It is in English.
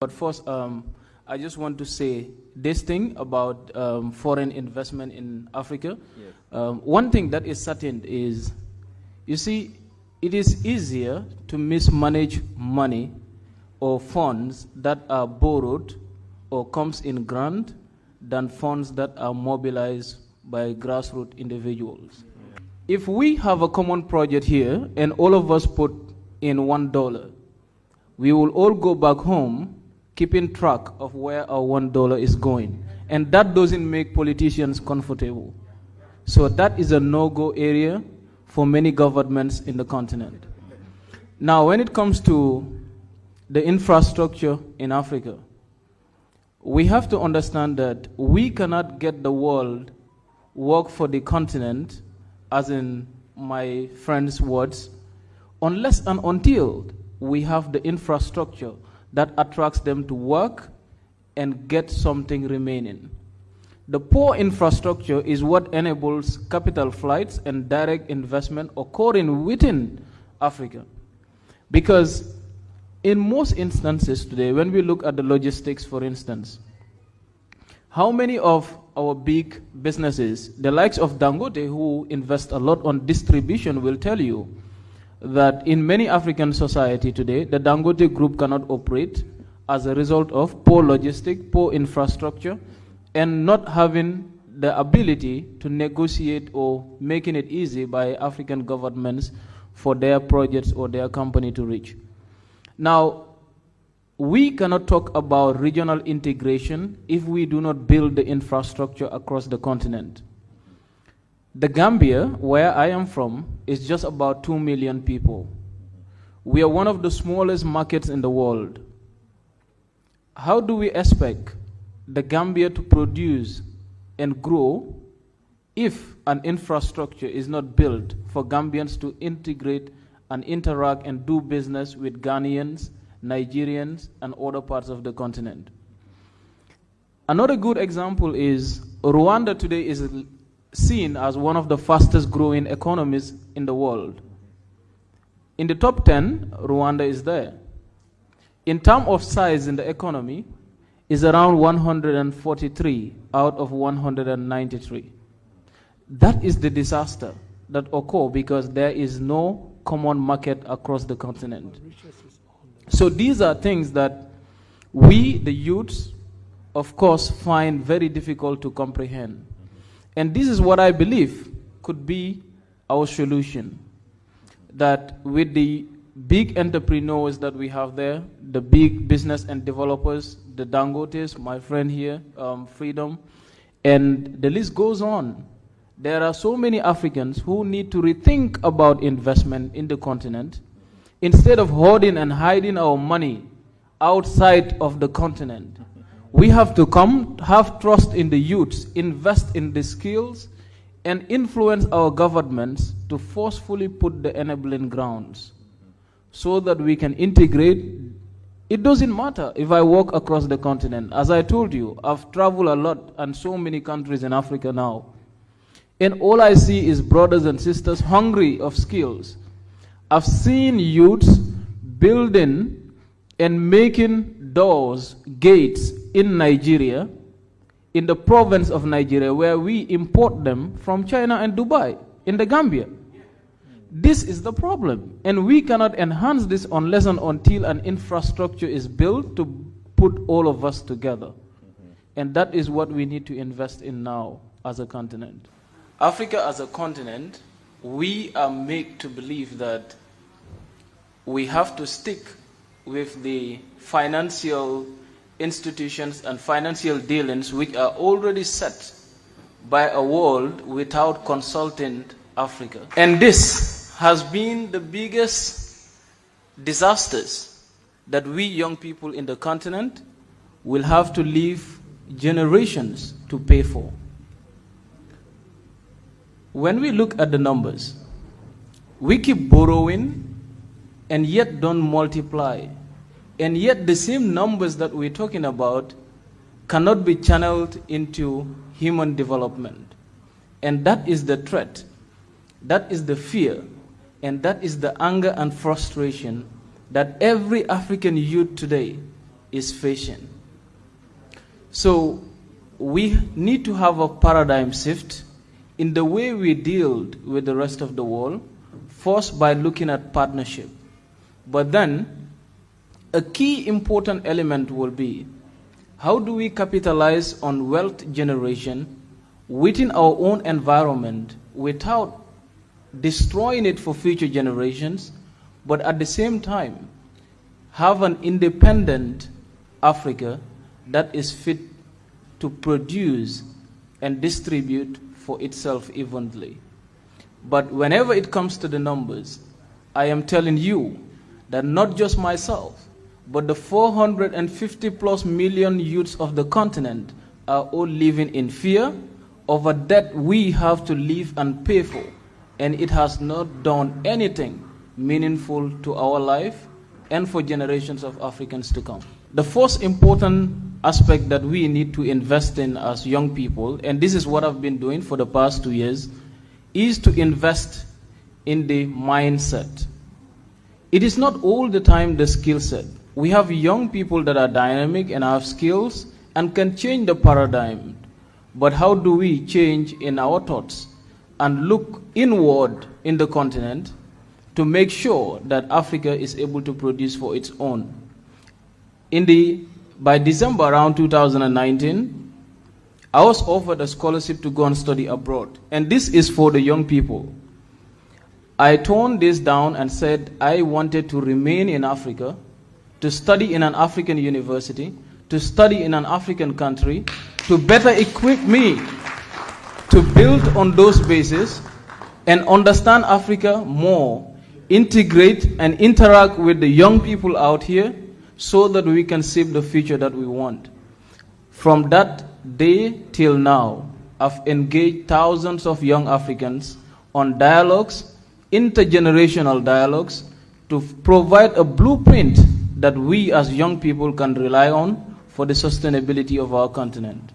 But first, I just want to say this thing about foreign investment in Africa. Yes. One thing that is certain is, you see, it is easier to mismanage money or funds that are borrowed or comes in grant than funds that are mobilized by grassroots individuals. Yeah. If we have a common project here and all of us put in $1, we will all go back home keeping track of where our $1 is going. And that doesn't make politicians comfortable. So that is a no-go area for many governments in the continent. Now, when it comes to the infrastructure in Africa, we have to understand that we cannot get the world work for the continent, as in my friend's words, unless and until we have the infrastructure that attracts them to work and get something remaining. The poor infrastructure is what enables capital flights and direct investment occurring within Africa. Because in most instances today, when we look at the logistics, for instance, how many of our big businesses, the likes of Dangote, who invest a lot on distribution, will tell you that in many African society today, the Dangote group cannot operate as a result of poor logistics, poor infrastructure, and not having the ability to negotiate or making it easy by African governments for their projects or their company to reach. Now, we cannot talk about regional integration if we do not build the infrastructure across the continent. The Gambia, where I am from, is just about 2 million people. We are one of the smallest markets in the world. How do we expect the Gambia to produce and grow if an infrastructure is not built for Gambians to integrate and interact and do business with Ghanaians, Nigerians, and other parts of the continent? Another good example is Rwanda today is seen as one of the fastest growing economies in the world. In the top 10, Rwanda is there. In terms of size in the economy, is around 143 out of 193. That is the disaster that occurs because there is no common market across the continent. So these are things that we, the youths, of course, find very difficult to comprehend. And this is what I believe could be our solution. That with the big entrepreneurs that we have there, the big business and developers, the Dangotes, my friend here, Freedom, and the list goes on. There are so many Africans who need to rethink about investment in the continent. Instead of hoarding and hiding our money outside of the continent, we have to come, have trust in the youths, invest in the skills, and influence our governments to forcefully put the enabling grounds so that we can integrate. It doesn't matter if I walk across the continent. As I told you, I've traveled a lot and so many countries in Africa now. And all I see is brothers and sisters hungry of skills. I've seen youths building and making doors, gates in Nigeria, in the province of Nigeria, where we import them from China and Dubai, in the Gambia. This is the problem. And we cannot enhance this unless and until an infrastructure is built to put all of us together. And that is what we need to invest in now as a continent. Africa as a continent, we are made to believe that we have to stick with the financial institutions and financial dealings which are already set by a world without consulting Africa. And this has been the biggest disasters that we young people in the continent will have to leave generations to pay for. When we look at the numbers, we keep borrowing and yet don't multiply. And yet the same numbers that we're talking about cannot be channeled into human development. And that is the threat. That is the fear. And that is the anger and frustration that every African youth today is facing. So we need to have a paradigm shift in the way we deal with the rest of the world, first by looking at partnership. But then, a key important element will be, how do we capitalize on wealth generation within our own environment without destroying it for future generations, but at the same time, have an independent Africa that is fit to produce and distribute for itself evenly. But whenever it comes to the numbers, I am telling you that not just myself, but the 450 plus million youths of the continent are all living in fear of a debt we have to live and pay for, and it has not done anything meaningful to our life and for generations of Africans to come. The first important aspect that we need to invest in as young people, and this is what I've been doing for the past 2 years, is to invest in the mindset. It is not all the time the skill set. We have young people that are dynamic and have skills and can change the paradigm. But how do we change in our thoughts and look inward in the continent to make sure that Africa is able to produce for its own? By December around 2019, I was offered a scholarship to go and study abroad. And this is for the young people. I toned this down and said I wanted to remain in Africa, to study in an African university, to study in an African country, to better equip me to build on those bases and understand Africa more, integrate and interact with the young people out here so that we can shape the future that we want. From that day till now, I've engaged thousands of young Africans on dialogues, intergenerational dialogues, to provide a blueprint that we as young people can rely on for the sustainability of our continent.